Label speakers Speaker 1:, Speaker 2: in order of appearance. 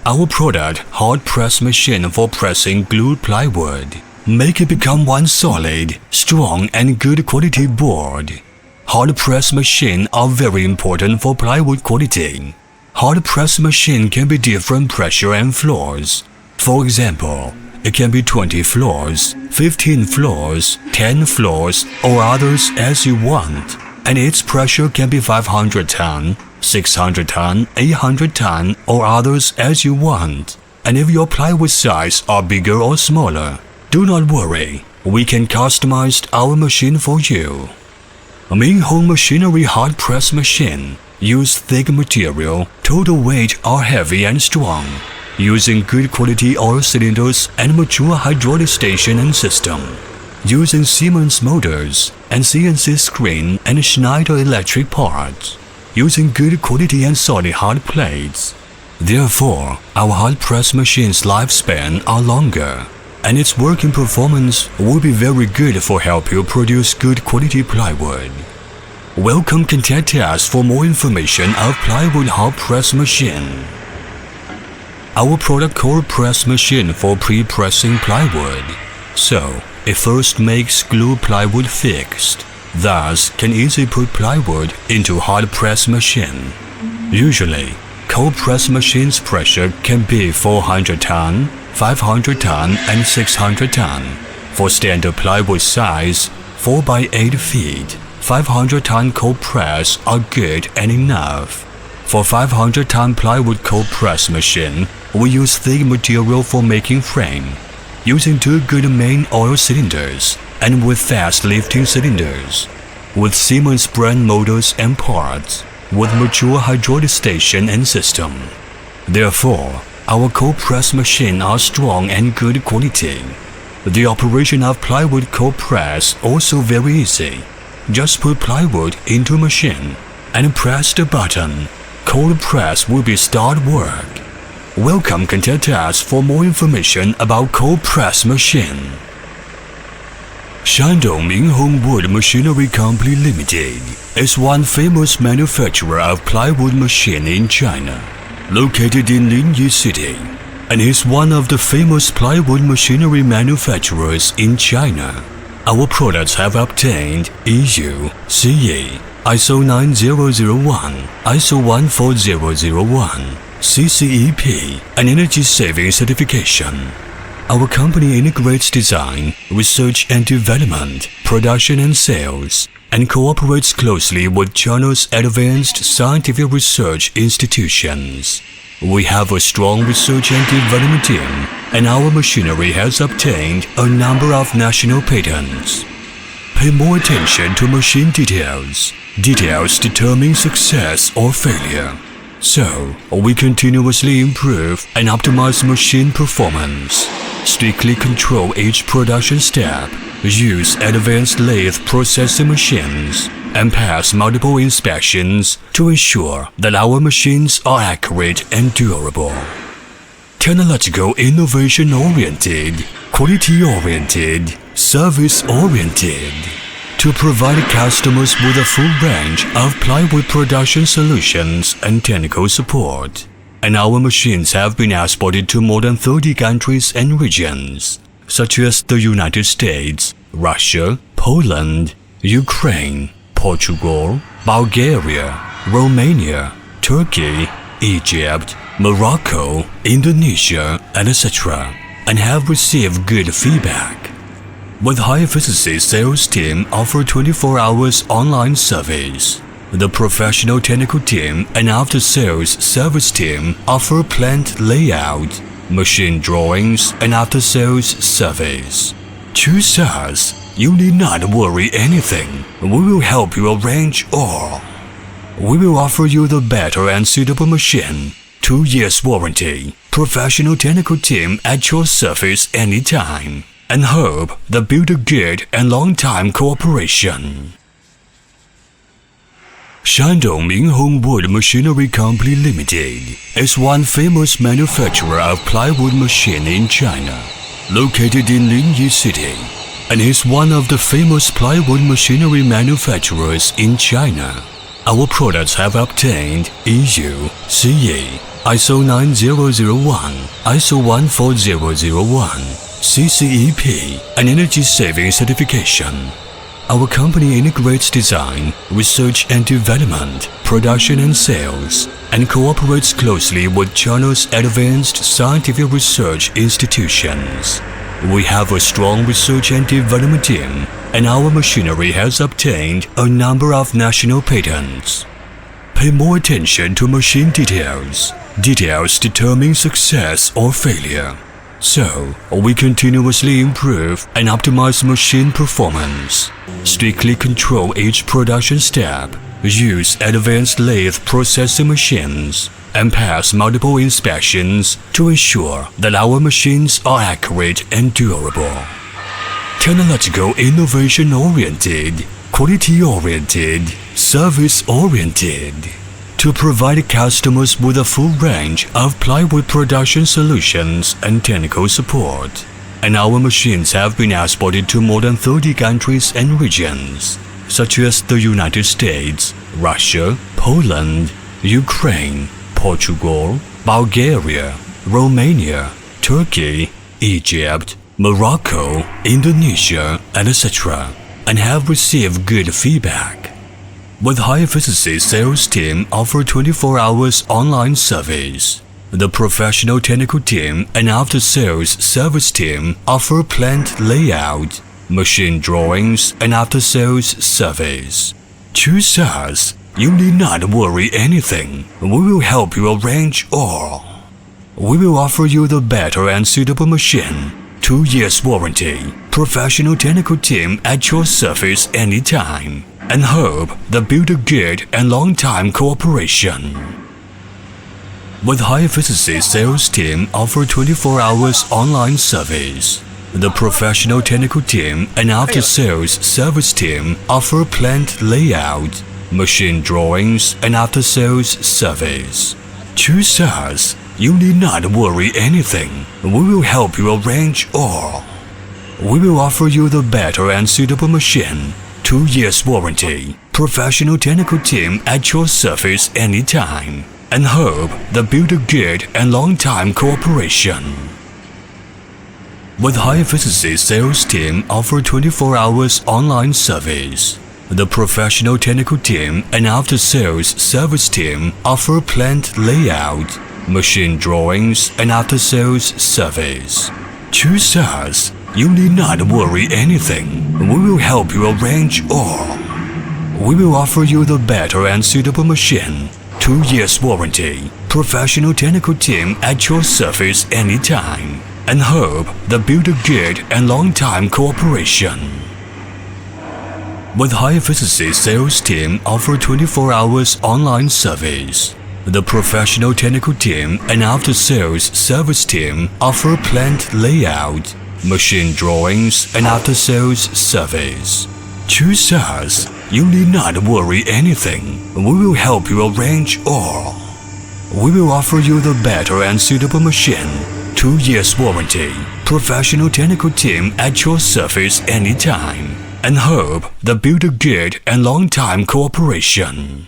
Speaker 1: Our product, hard press machine for pressing glued plywood. Make it become one solid, strong and good quality board. Hard press machines are very important for plywood quality. Hard press machine can be different pressure and floors. For example, it can be 20 floors, 15 floors, 10 floors, or others as you want. And its pressure can be 500 ton, 600 ton, 800 ton, or others as you want. And if your plywood size are bigger or smaller, do not worry, we can customize our machine for you. Min-Hong Machinery Hard Press Machine. Use thick material, total weight are heavy and strong. Using good quality oil cylinders and mature hydraulic station and system. Using Siemens motors and CNC screen and Schneider electric parts. Using good quality and solid hard plates. Therefore, our hard press machine's lifespan are longer, and its working performance will be very good for help you produce good quality plywood. Welcome, contact us for more information of plywood hard press machine. Our product cold press machine for pre-pressing plywood. So, it first makes glue plywood fixed, thus can easily put plywood into hard press machine. Usually, cold press machine's pressure can be 400 ton, 500 ton and 600 ton. For standard plywood size, 4 by 8 feet, 500 ton cold press are good and enough. For 500 ton plywood cold press machine, we use thick material for making frame, using 2 good main oil cylinders and with fast lifting cylinders, with Siemens brand motors and parts, with mature hydraulic station and system. Therefore, our cold press machine are strong and good quality. The operation of plywood cold press also very easy. Just put plywood into machine and press the button. Cold press will be start work. Welcome, contact us for more information about cold press machine. Shandong Min-Hong Wood Machinery Company Limited is one famous manufacturer of plywood machine in China, located in Linyi City, and is one of the famous plywood machinery manufacturers in China. Our products have obtained EU, CE, ISO 9001, ISO 14001, CCEP, and energy saving certification. Our company integrates design, research and development, production and sales, and cooperates closely with China's advanced scientific research institutions. We have a strong research and development team, and our machinery has obtained a number of national patents. Pay more attention to machine details. Details determine success or failure. So, we continuously improve and optimize machine performance. Strictly control each production step, use advanced lathe processing machines, and pass multiple inspections to ensure that our machines are accurate and durable. Technological innovation-oriented, quality-oriented, service-oriented, to provide customers with a full range of plywood production solutions and technical support. And our machines have been exported to more than 30 countries and regions, such as the United States, Russia, Poland, Ukraine, Portugal, Bulgaria, Romania, Turkey, Egypt, Morocco, Indonesia, and etc., and have received good feedback. With high-efficiency sales team offer 24 hours online service. The professional technical team and after-sales service team offer plant layout, machine drawings, and after-sales service. Choose us. You need not worry anything. We will help you arrange all. We will offer you the better and suitable machine, 2 years warranty, professional technical team at your service anytime, and hope that build a good and long-time cooperation. Shandong Min-Hong Wood Machinery Company Limited is one famous manufacturer of plywood machine in China, located in Linyi City, and is one of the famous plywood machinery manufacturers in China. Our products have obtained EU, CE, ISO 9001, ISO 14001, CCEP, and energy saving certification. Our company integrates design, research and development, production and sales, and cooperates closely with China's advanced scientific research institutions. We have a strong research and development team, and our machinery has obtained a number of national patents. Pay more attention to machine details. Details determine success or failure. So, we continuously improve and optimize machine performance. Strictly control each production step, use advanced lathe processing machines, and pass multiple inspections to ensure that our machines are accurate and durable. Technological innovation-oriented, quality-oriented, service-oriented. To provide customers with a full range of plywood production solutions and technical support. And our machines have been exported to more than 30 countries and regions, such as the United States, Russia, Poland, Ukraine, Portugal, Bulgaria, Romania, Turkey, Egypt, Morocco, Indonesia, and etc., and have received good feedback. With high-efficiency sales team offer 24 hours online service. The professional technical team and after-sales service team offer plant layout, machine drawings, and after-sales service. Choose us. You need not worry anything. We will help you arrange all. We will offer you the better and suitable machine. 2 years warranty. Professional technical team at your service anytime. And hope that build a good and long-time cooperation. With high-efficiency sales team offer 24 hours online service. The professional technical team and after-sales service team offer plant layout, machine drawings, and after-sales service. Choose us. You need not worry anything. We will help you arrange all. We will offer you the better and suitable machine. 2 years warranty. Professional technical team at your service anytime. And hope that build a good and long-time cooperation. With high-efficiency sales team offer 24 hours online service. The professional technical team and after-sales service team offer plant layout, machine drawings, and after-sales service. Choose us. You need not worry anything. We will help you arrange all. We will offer you the better and suitable machine. 2 years warranty. Professional technical team at your service anytime. And hope that build a good and long-time cooperation. With high-efficiency sales team offer 24 hours online service. The professional technical team and after-sales service team offer plant layout, machine drawings, and after-sales service. Choose us. You need not worry anything. We will help you arrange all. We will offer you the better and suitable machine. 2 years warranty. Professional technical team at your service anytime. And hope that build a good and long-time cooperation.